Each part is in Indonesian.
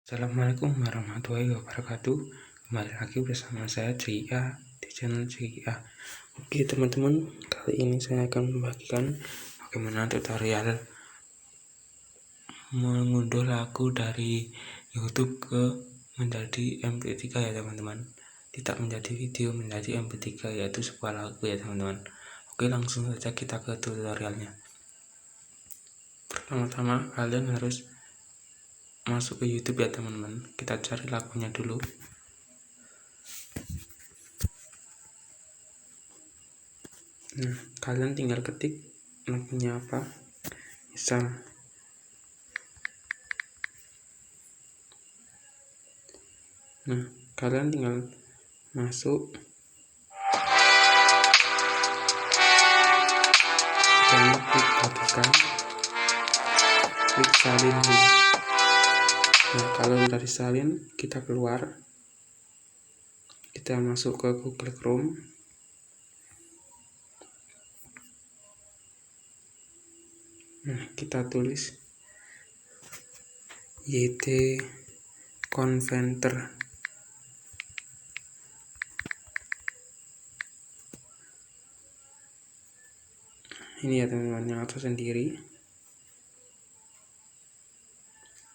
Assalamualaikum warahmatullahi wabarakatuh. Kembali lagi bersama saya Jia di channel Jia. Oke teman-teman, kali ini saya akan membagikan bagaimana tutorial mengunduh lagu dari YouTube ke menjadi MP3 ya teman-teman. Tidak menjadi video, menjadi MP3, yaitu sebuah lagu ya teman-teman. Oke, langsung saja kita ke tutorialnya. Pertama-tama kalian harus masuk ke YouTube ya teman-teman. Kita cari lagunya dulu. Nah, kalian tinggal ketik lagunya apa, misal kalian tinggal masuk dan klik bagikan, klik salin dulu. Nah, kalau dari salin kita keluar, kita masuk ke Google Chrome. Nah, kita tulis YT Converter. Ini ya teman-teman, yang atas sendiri.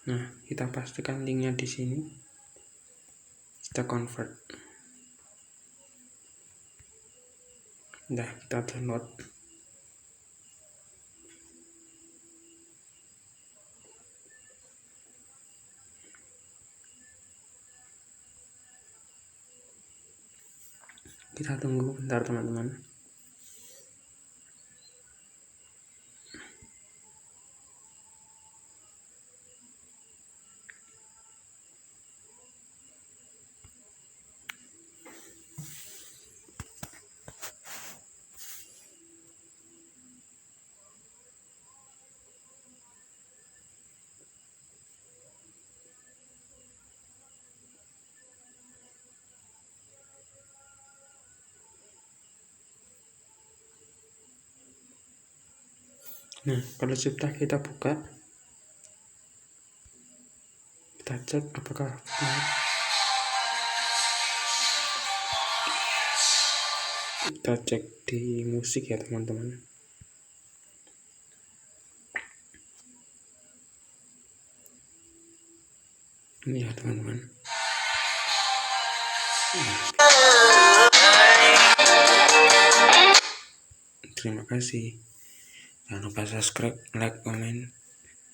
Nah, kita pastikan linknya di sini. Kita convert. Nah, kita download. Kita tunggu bentar teman-teman. Nah, kalau sudah kita buka, kita cek apakah kita cek di musik ya teman-teman. Ini ya teman-teman. Terima kasih. Jangan lupa subscribe, like, comment,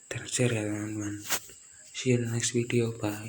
dan share ya teman-teman. See you in the next video. Bye.